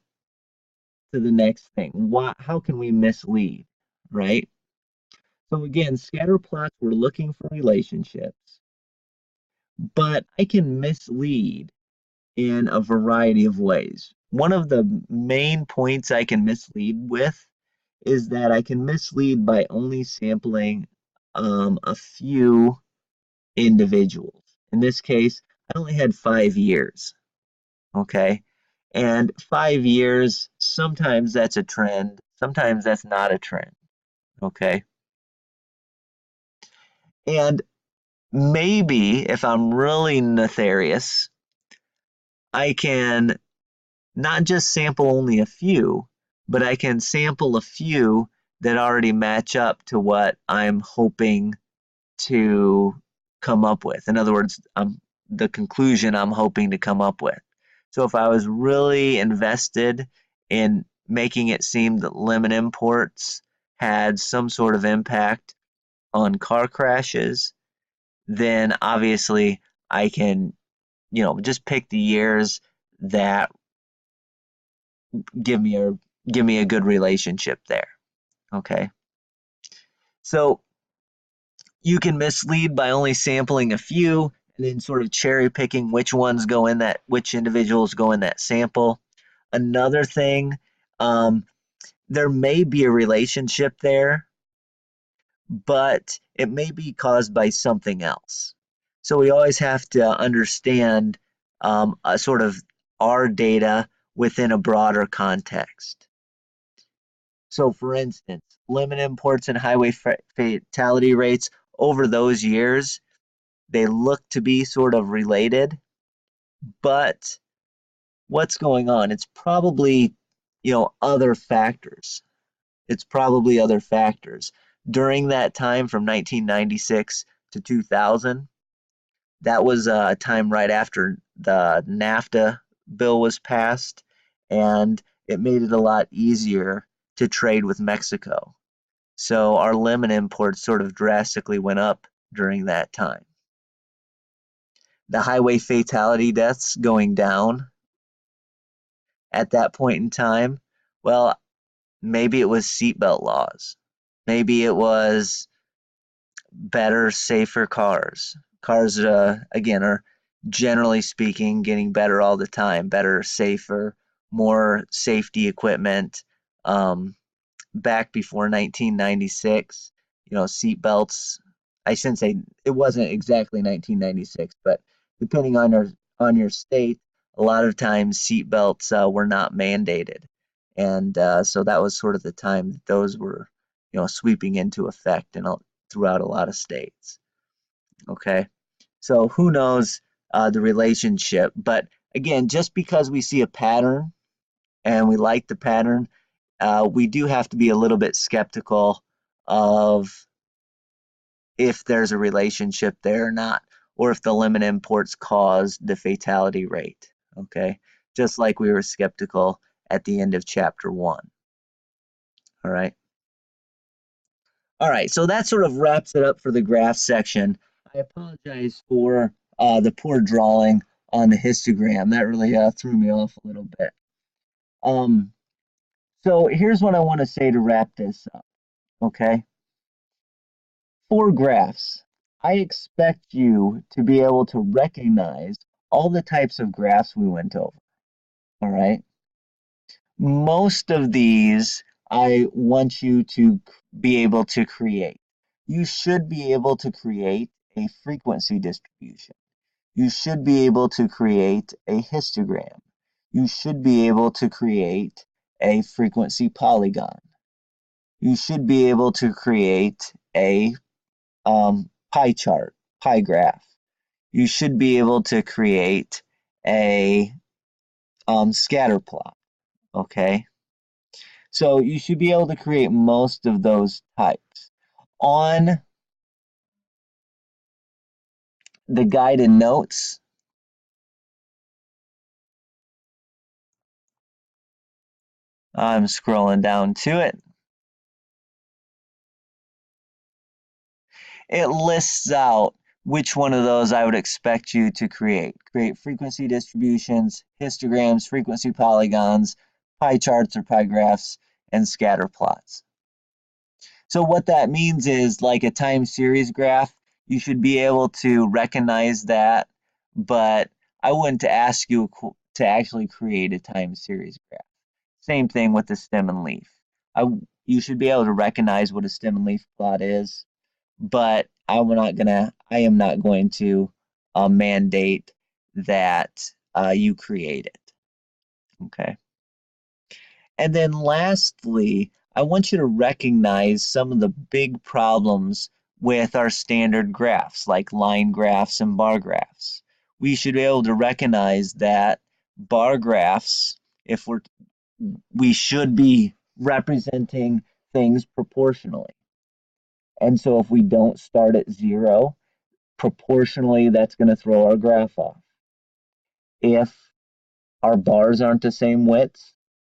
next thing. How can we mislead, right? So again, scatter plots, we're looking for relationships, but I can mislead in a variety of ways. One of the main points I can mislead with is that I can mislead by only sampling a few individuals. In this case, I only had 5 years, okay? And 5 years, sometimes that's a trend, sometimes that's not a trend, okay? And maybe if I'm really nefarious, I can not just sample only a few, but I can sample a few that already match up to what I'm hoping to come up with. In other words, the conclusion I'm hoping to come up with. So if I was really invested in making it seem that limit imports had some sort of impact on car crashes, then obviously I can, just pick the years that give me a good relationship there. Okay. So you can mislead by only sampling a few and then sort of cherry picking which individuals go in that sample. Another thing, there may be a relationship there, but it may be caused by something else. So we always have to understand a sort of our data within a broader context. So for instance, limit imports and highway fatality rates over those years, they look to be sort of related, but what's going on? It's probably, other factors. It's probably other factors. During that time from 1996 to 2000, that was a time right after the NAFTA bill was passed, and it made it a lot easier to trade with Mexico. So our lemon imports sort of drastically went up during that time. The highway fatality deaths going down at that point in time, well, maybe it was seatbelt laws. Maybe it was better, safer cars. Cars, again, are generally speaking getting better all the time. Better, safer, more safety equipment. Back before 1996, seat belts. I shouldn't say it wasn't exactly 1996, but depending on your state, a lot of times seat belts were not mandated, and so that was sort of the time that those were, sweeping into effect and throughout a lot of states. Okay, so who knows the relationship? But again, just because we see a pattern and we like the pattern, we do have to be a little bit skeptical of if there's a relationship there or not, or if the limit imports caused the fatality rate, okay? Just like we were skeptical at the end of chapter 1, all right? All right, so that sort of wraps it up for the graph section. I apologize for the poor drawing on the histogram. That really threw me off a little bit. So here's what I want to say to wrap this up, okay? For graphs, I expect you to be able to recognize all the types of graphs we went over, all right? Most of these I want you to be able to create. You should be able to create a frequency distribution. You should be able to create a histogram. You should be able to create a frequency polygon. You should be able to create a pie chart, pie graph. You should be able to create a scatter plot, okay? So you should be able to create most of those types. On the guided notes, I'm scrolling down to it. It lists out which one of those I would expect you to create. Create frequency distributions, histograms, frequency polygons, pie charts or pie graphs, and scatter plots. So what that means is, like a time series graph, you should be able to recognize that, but I wouldn't ask you to actually create a time series graph. Same thing with the stem and leaf. You should be able to recognize what a stem and leaf plot is, but I am not going to mandate that you create it. Okay. And then lastly, I want you to recognize some of the big problems with our standard graphs, like line graphs and bar graphs. We should be able to recognize that bar graphs, we should be representing things proportionally. And so if we don't start at 0, proportionally that's going to throw our graph off. If our bars aren't the same width,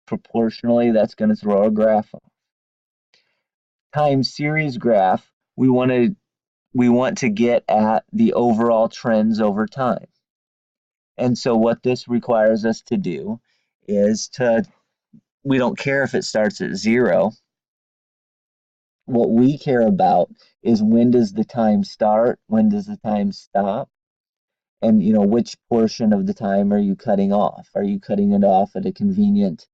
proportionally that's going to throw our graph off. Time series graph, we want to get at the overall trends over time. And so what this requires us to do is we don't care if it starts at 0. What we care about is, when does the time start, when does the time stop, and which portion of the time are you cutting off? Are you cutting it off at a convenient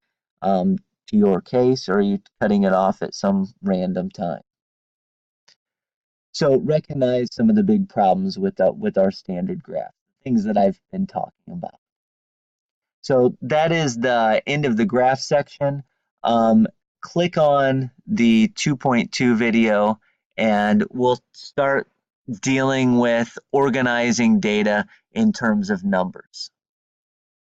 to your case, or are you cutting it off at some random time? So recognize some of the big problems with our standard graph, things that I've been talking about. So that is the end of the graph section. Click on the 2.2 video and we'll start dealing with organizing data in terms of numbers.